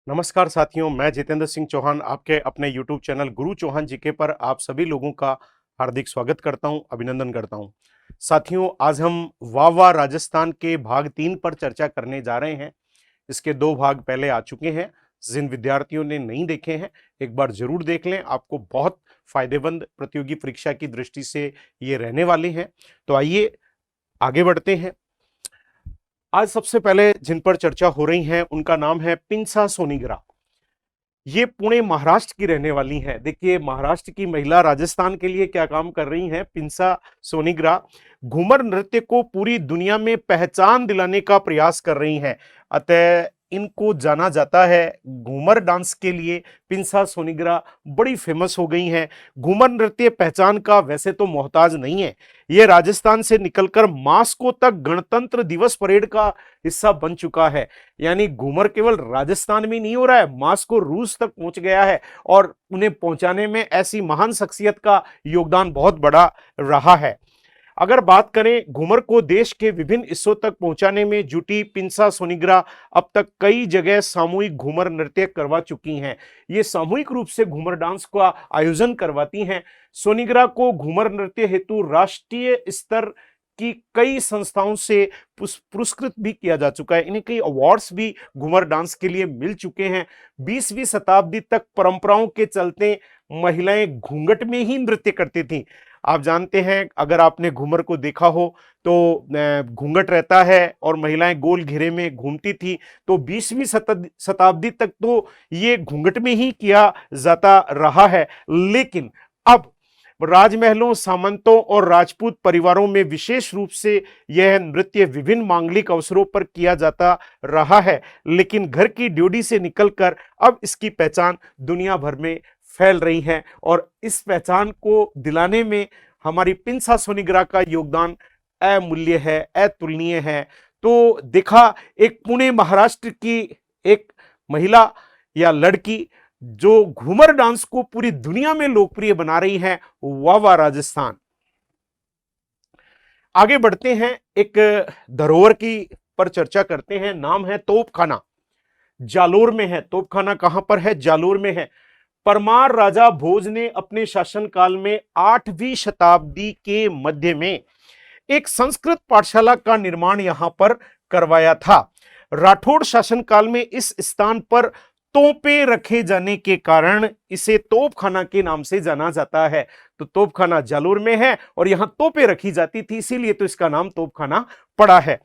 नमस्कार साथियों, मैं जितेंद्र सिंह चौहान आपके अपने YouTube चैनल गुरु चौहान जीके पर आप सभी लोगों का हार्दिक स्वागत करता हूं, अभिनंदन करता हूं। साथियों, आज हम वाह वाह राजस्थान के भाग 3 पर चर्चा करने जा रहे हैं। इसके 2 भाग पहले आ चुके हैं। जिन विद्यार्थियों ने नहीं देखे हैं, एक बार जरूर देख लें, आपको बहुत फायदेमंद प्रतियोगी परीक्षा की दृष्टि से ये रहने वाले हैं। तो आइए आगे बढ़ते हैं। आज सबसे पहले जिन पर चर्चा हो रही है उनका नाम है पिंसा सोनीग्रा। ये पुणे महाराष्ट्र की रहने वाली हैं। देखिए, महाराष्ट्र की महिला राजस्थान के लिए क्या काम कर रही हैं। पिंसा सोनीग्रा घूमर नृत्य को पूरी दुनिया में पहचान दिलाने का प्रयास कर रही हैं। अतः इनको जाना जाता है घूमर डांस के लिए। पिंसा सोनीग्रा बड़ी फेमस हो गई हैं। घूमर नृत्य पहचान का वैसे तो मोहताज नहीं है। ये राजस्थान से निकलकर मास्को तक गणतंत्र दिवस परेड का हिस्सा बन चुका है। यानी घूमर केवल राजस्थान में नहीं हो रहा है, मास्को रूस तक पहुंच गया है और उन्हें पहुंचाने में ऐसी महान शख्सियत का योगदान बहुत बड़ा रहा है। अगर बात करें घूमर को देश के विभिन्न हिस्सों तक पहुंचाने में जुटी पिंसा सोनीग्रा अब तक कई जगह सामूहिक घूमर नृत्य करवा चुकी हैं। ये सामूहिक रूप से घूमर डांस का आयोजन करवाती हैं। सोनीग्रा को घूमर नृत्य हेतु राष्ट्रीय स्तर की कई संस्थाओं से पुरस्कृत भी किया जा चुका है। इन्हें कई अवार्ड्स भी घूमर डांस के लिए मिल चुके हैं। 20वीं शताब्दी तक परंपराओं के चलते महिलाएं घूंघट में ही नृत्य करती थीं। आप जानते हैं, अगर आपने घूमर को देखा हो तो घूंघट रहता है और महिलाएं गोल घेरे में घूमती थी। तो 20वीं शताब्दी तक तो ये घूंघट में ही किया जाता रहा है। लेकिन अब राजमहलों, सामंतों और राजपूत परिवारों में विशेष रूप से यह नृत्य विभिन्न मांगलिक अवसरों पर किया जाता रहा है। लेकिन घर की ड्योढ़ी से निकलकर अब इसकी पहचान दुनिया भर में फैल रही है और इस पहचान को दिलाने में हमारी पिंसा सोनीग्रा का योगदान अमूल्य है, अतुलनीय है। तो देखा, एक पुणे महाराष्ट्र की एक महिला या लड़की जो घूमर डांस को पूरी दुनिया में लोकप्रिय बना रही है। वाह वाह राजस्थान। आगे बढ़ते हैं, एक धरोहर की पर चर्चा करते हैं। नाम है तोपखाना। जालोर में है। तोपखाना कहां पर है? जालोर में है। परमार राजा भोज ने अपने शासनकाल में 8वीं शताब्दी के मध्य में एक संस्कृत पाठशाला का निर्माण यहां पर करवाया था। राठौड़ शासनकाल में इस स्थान पर तोपें रखे जाने के कारण इसे तोपखाना के नाम से जाना जाता है। तो तोपखाना जालोर में है और यहां तोपें रखी जाती थी, इसीलिए तो इसका नाम तोपखाना पड़ा है।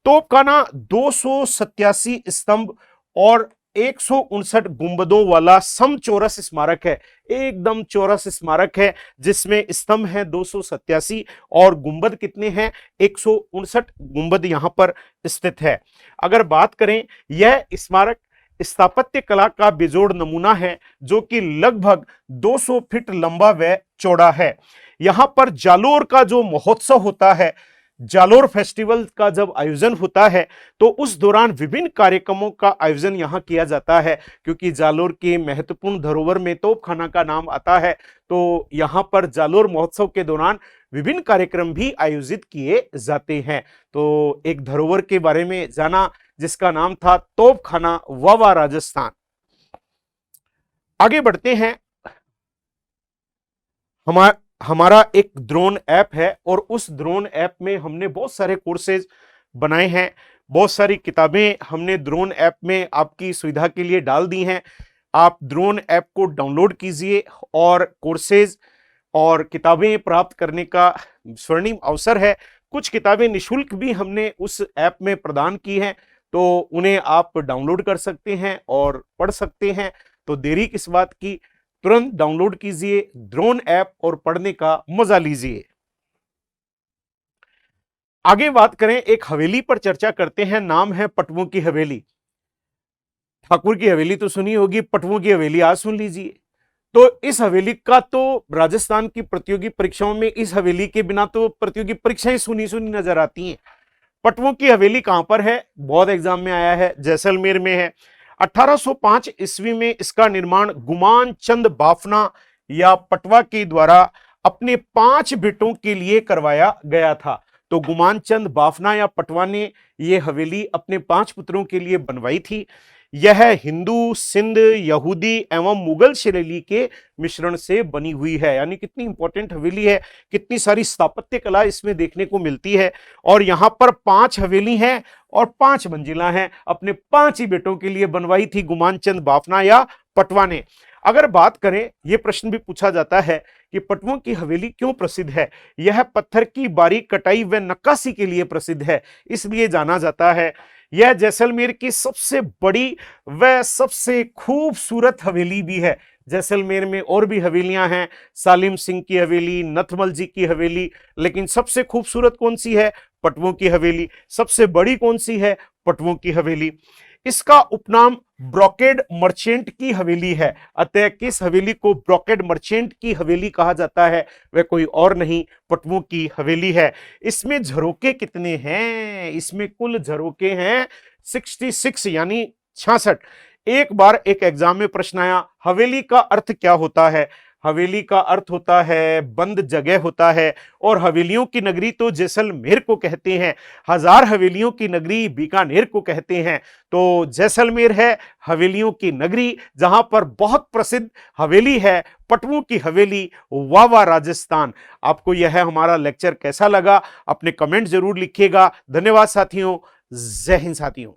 तोपखाना 287 स्तंभ और 159 गुंबदों वाला समचौरस स्मारक है। एकदम चौरस स्मारक है जिसमें स्तंभ है 287 और गुंबद कितने हैं? 159 गुंबद यहां पर स्थित है। अगर बात करें, यह स्मारक स्थापत्य कला का बेजोड़ नमूना है जो कि लगभग 200 फीट लंबा व चौड़ा है। यहां पर जालोर का जो महोत्सव होता है, जालोर फेस्टिवल का जब आयोजन होता है तो उस दौरान विभिन्न कार्यक्रमों का आयोजन यहां किया जाता है। क्योंकि जालोर के महत्वपूर्ण धरोहर में तोपखाना का नाम आता है, तो यहां पर जालोर महोत्सव के दौरान विभिन्न कार्यक्रम भी आयोजित किए जाते हैं। तो एक धरोहर के बारे में जाना जिसका नाम था तोपखाना, वाह वाह राजस्थान। आगे बढ़ते हैं। हमारा एक ड्रोन ऐप है और उस ड्रोन ऐप में हमने बहुत सारे कोर्सेज बनाए हैं। बहुत सारी किताबें हमने ड्रोन ऐप में आपकी सुविधा के लिए डाल दी हैं। आप ड्रोन ऐप को डाउनलोड कीजिए और कोर्सेज और किताबें प्राप्त करने का स्वर्णिम अवसर है। कुछ किताबें निशुल्क भी हमने उस ऐप में प्रदान की हैं, तो उन्हें आप डाउनलोड कर सकते हैं और पढ़ सकते हैं। तो देरी किस बात की, तुरंत डाउनलोड कीजिए ड्रोन ऐप और पढ़ने का मजा लीजिए। आगे बात करें, एक हवेली पर चर्चा करते हैं। नाम है पटवों की हवेली। ठाकुर की हवेली तो सुनी होगी, पटवों की हवेली आज सुन लीजिए। तो इस हवेली का तो राजस्थान की प्रतियोगी परीक्षाओं में इस हवेली के बिना तो प्रतियोगी परीक्षाएं सुनी सुनी नजर आती हैं। पटवों की हवेली कहां पर है? बहुत एग्जाम में आया है, जैसलमेर में है। 1805 ईस्वी में इसका निर्माण गुमान चंद बाफना या पटवा के द्वारा अपने 5 बेटों के लिए करवाया गया था। तो गुमान चंद बाफना या पटवा ने यह हवेली अपने 5 पुत्रों के लिए बनवाई थी। यह हिंदू, सिंध, यहूदी एवं मुगल शैली के मिश्रण से बनी हुई है। यानी कितनी इंपॉर्टेंट हवेली है, कितनी सारी स्थापत्य कला इसमें देखने को मिलती है। और यहां पर 5 हवेली हैं और 5 मंजिला हैं। अपने 5 ही बेटों के लिए बनवाई थी गुमान चंद बाफना या पटवा ने। अगर बात करें, यह प्रश्न भी पूछा जाता है कि पटवों की हवेली क्यों प्रसिद्ध है। यह पत्थर की बारीक कटाई व नक्काशी के लिए प्रसिद्ध है, इसलिए जाना जाता है। यह जैसलमेर की सबसे बड़ी व सबसे खूबसूरत हवेली भी है। जैसलमेर में और भी हवेलियां हैं, सालिम सिंह की हवेली, नथमल जी की हवेली, लेकिन सबसे खूबसूरत कौन सी है? पटवों की हवेली। सबसे बड़ी कौन सी है? पटवों की हवेली। इसका उपनाम ब्रोकेड मर्चेंट की हवेली है। अतः किस हवेली को ब्रोकेड मर्चेंट की हवेली कहा जाता है? वह कोई और नहीं, पटवों की हवेली है। इसमें झरोके कितने हैं? इसमें कुल झरोके हैं 66 यानी 66। एक बार एक एग्जाम में प्रश्न आया, हवेली का अर्थ क्या होता है? हवेली का अर्थ होता है बंद जगह होता है। और हवेलियों की नगरी तो जैसलमेर को कहते हैं, 1000 हवेलियों की नगरी बीकानेर को कहते हैं। तो जैसलमेर है हवेलियों की नगरी, जहां पर बहुत प्रसिद्ध हवेली है पटवों की हवेली, वावा राजस्थान। आपको यह हमारा लेक्चर कैसा लगा? अपने कमेंट जरूर लिखिएगा। धन्यवाद साथियों। जय हिंद साथियों।